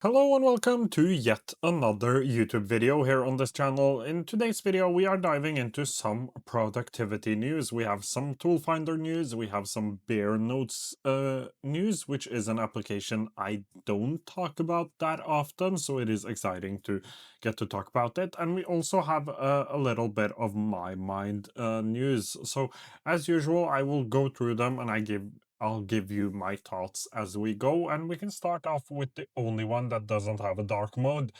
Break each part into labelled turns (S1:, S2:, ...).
S1: Hello and welcome to yet another YouTube video here on this channel. In today's video, we are diving into some productivity news. We have some Toolfinder news, we have some Bear Notes news, which is an application I don't talk about that often, so it is exciting to get to talk about it. And we also have a little bit of Mymind news. So as usual, I will go through them and I'll give you my thoughts as we go, and we can start off with the only one that doesn't have a dark mode,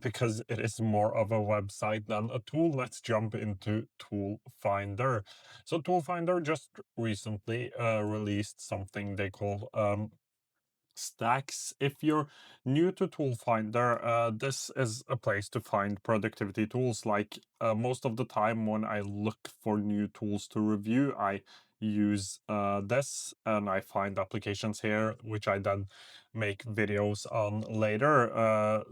S1: because it is more of a website than a tool. Let's jump into Toolfinder. So Toolfinder just recently released something they call stacks. If you're new to Toolfinder, this is a place to find productivity tools. Like most of the time when I look for new tools to review, I use this and I find applications here, which I then make videos on later.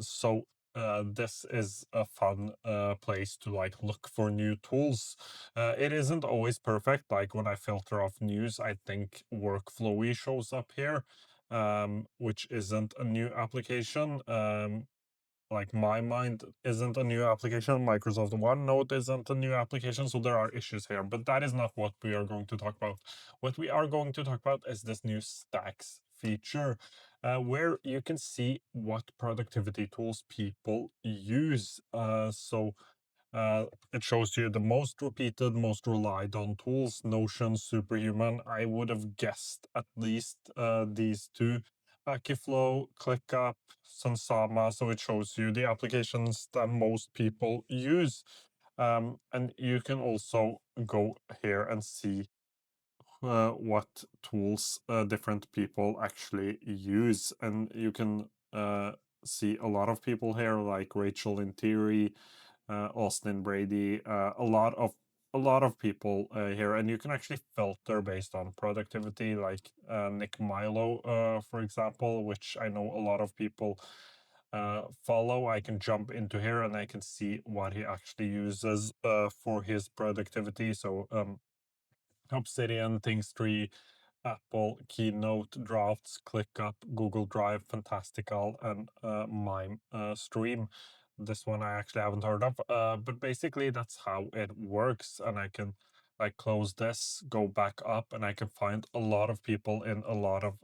S1: This is a fun place to like look for new tools. It isn't always perfect. Like when I filter off news, I think Workflowy shows up here, which isn't a new application. Like Mymind isn't a new application, Microsoft OneNote isn't a new application, so there are issues here. But that is not what we are going to talk about. What we are going to talk about is this new stacks feature, where you can see what productivity tools people use. It shows you the most repeated, most relied on tools, Notion, Superhuman. I would have guessed at least these two, Akiflow, ClickUp, Sunsama. So it shows you the applications that most people use. And you can also go here and see what tools different people actually use. And you can see a lot of people here, like Rachel in Theory, Austin Brady, a lot of people here, and you can actually filter based on productivity, like Nick Milo, for example, which I know a lot of people follow. I can jump into here and I can see what he actually uses for his productivity. So Obsidian, Thingstree, Apple, Keynote, Drafts, ClickUp, Google Drive, Fantastical, and Mime Stream. This one I actually haven't heard of, but basically that's how it works. And I can like close this, go back up, and I can find a lot of people in a lot of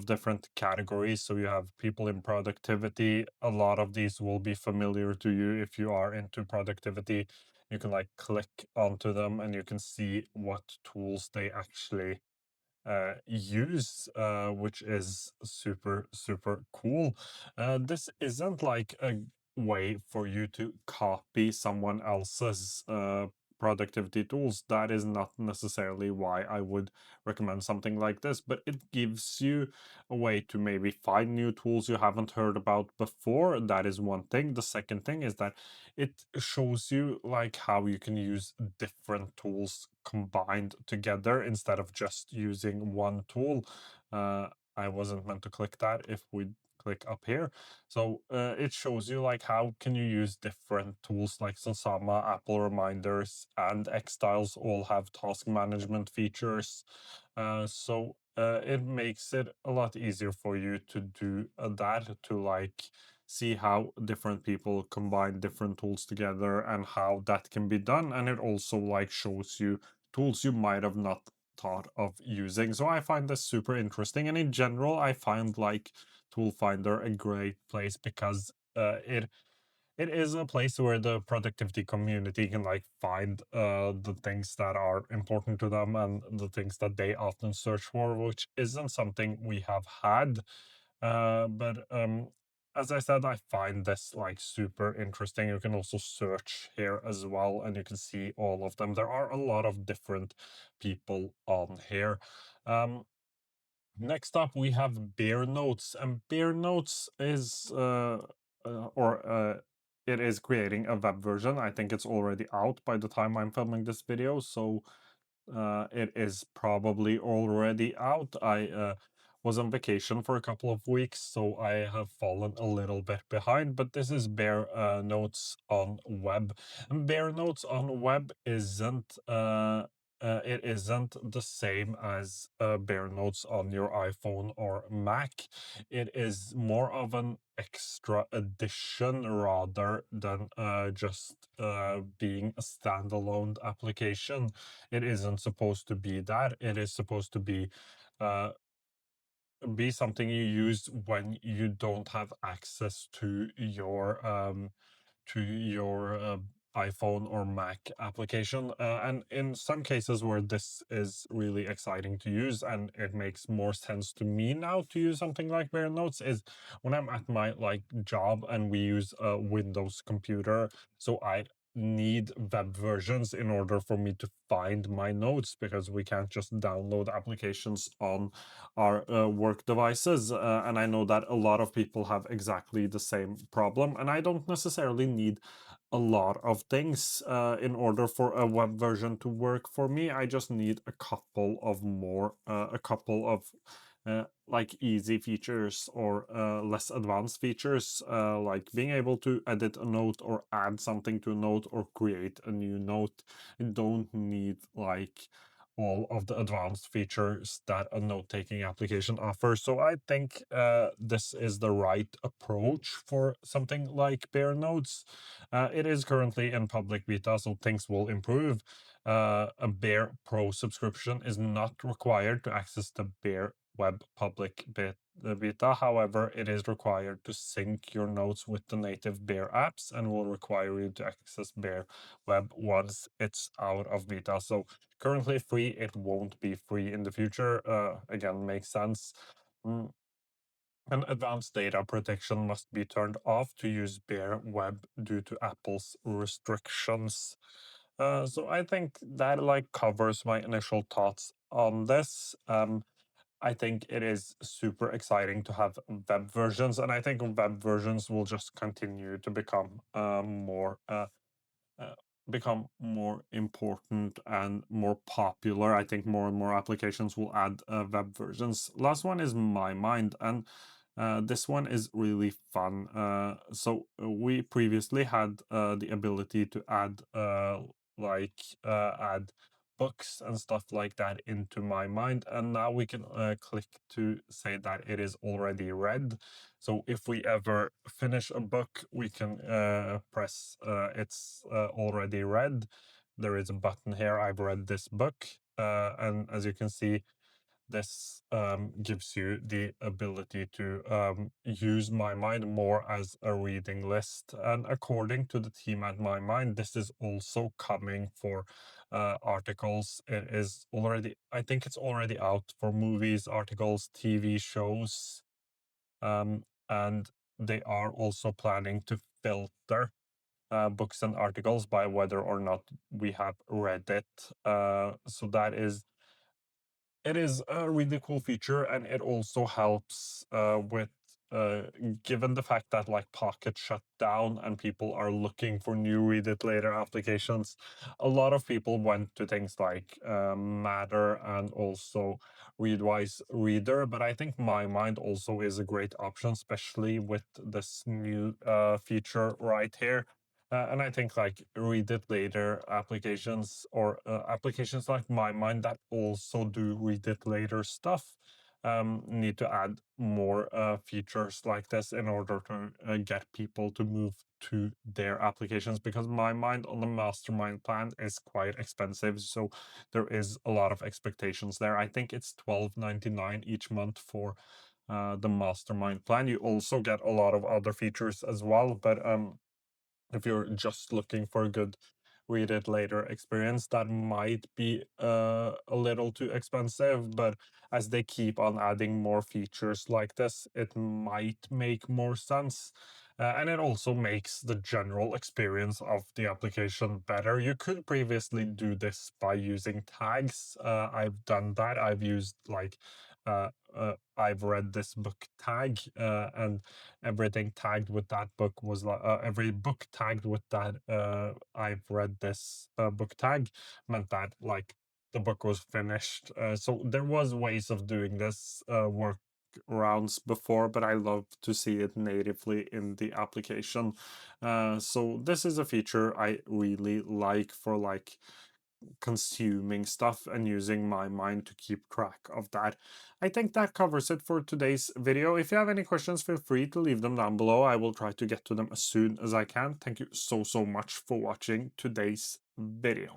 S1: different categories. So you have people in productivity. A lot of these will be familiar to you if you are into productivity. You can like click onto them and you can see what tools they actually use, which is super, super cool. This isn't like a way for you to copy someone else's productivity tools. That is not necessarily why I would recommend something like this, but it gives you a way to maybe find new tools you haven't heard about before. That is one thing. The second thing is that it shows you like how you can use different tools combined together instead of just using one tool. I wasn't meant to click that. If we click up here, so it shows you like how can you use different tools like Sansama, Apple Reminders, and Xtiles all have task management features. It makes it a lot easier for you to do that, to like see how different people combine different tools together and how that can be done. And it also like shows you tools you might have not thought of using. So I find this super interesting. And in general, I find like Toolfinder a great place because it is a place where the productivity community can like find the things that are important to them and the things that they often search for, which isn't something we have had. But as I said, I find this like super interesting. You can also search here as well, and you can see all of them. There are a lot of different people on here. Um, Next up, we have Bear Notes, and Bear Notes is or it is creating a web version. I think it's already out by the time I'm filming this video, so it is probably already out. I was on vacation for a couple of weeks, so I have fallen a little bit behind, but this is Bear Notes on web. And Bear Notes on web isn't it isn't the same as Bare Notes on your iPhone or Mac. It is more of an extra addition rather than just being a standalone application. It isn't supposed to be that. It is supposed to uh, be something you use when you don't have access to your iPhone or Mac application. And in some cases where this is really exciting to use, and it makes more sense to me now to use something like Bare Notes, is when I'm at my like job and we use a Windows computer. So I need web versions in order for me to find my notes because we can't just download applications on our work devices. And I know that a lot of people have exactly the same problem. And I don't necessarily need a lot of things in order for a web version to work for me. I just need a couple of like easy features or less advanced features, like being able to edit a note or add something to a note or create a new note. You don't need like all of the advanced features that a note-taking application offers. So I think this is the right approach for something like Bare Notes. It is currently in public beta, so things will improve. A Bare Pro subscription is not required to access the Bare Web public beta. However, it is required to sync your notes with the native Bare apps and will require you to access Bare Web once it's out of beta. So currently free, it won't be free in the future. Again, makes sense. Mm, and advanced data protection must be turned off to use Bare Web due to Apple's restrictions. So I think that like covers my initial thoughts on this. I think it is super exciting to have web versions, and I think web versions will just continue to uh, become more important and more popular. I think more and more applications will add web versions. Last one is Mymind, and this one is really fun. So we previously had the ability to add books and stuff like that into Mymind, and now we can click to say that it is already read. So if we ever finish a book, we can press it's already read. There is a button here, I've read this book. And as you can see, this gives you the ability to use MyMind more as a reading list. And according to the team at MyMind, this is also coming for articles. It is already, I think it's already out for movies, articles, TV shows. And they are also planning to filter books and articles by whether or not we have read it. So it is a really cool feature, and it also helps with uh, given the fact that like Pocket shut down and people are looking for new Read It Later applications. A lot of people went to things like Matter and also Readwise Reader, but I think MyMind also is a great option, especially with this new feature right here. And I think like Read It Later applications or applications like MyMind that also do Read It Later stuff need to add more features like this in order to get people to move to their applications, because MyMind on the Mastermind plan is quite expensive. So there is a lot of expectations there. I think it's $12.99 each month for the Mastermind plan. You also get a lot of other features as well, but if you're just looking for a good Read It Later experience, that might be a little too expensive. But as they keep on adding more features like this, it might make more sense. And it also makes the general experience of the application better. You could previously do this by using tags. I've done that. I've used like I've read this book tag, and everything tagged with that book was like every book tagged with that I've read this book tag meant that like the book was finished. So there was ways of doing this workarounds before, but I love to see it natively in the application. So this is a feature I really like for like consuming stuff and using my mind to keep track of that. I think that covers it for today's video. If you have any questions, feel free to leave them down below. I will try to get to them as soon as I can. Thank you so much for watching today's video.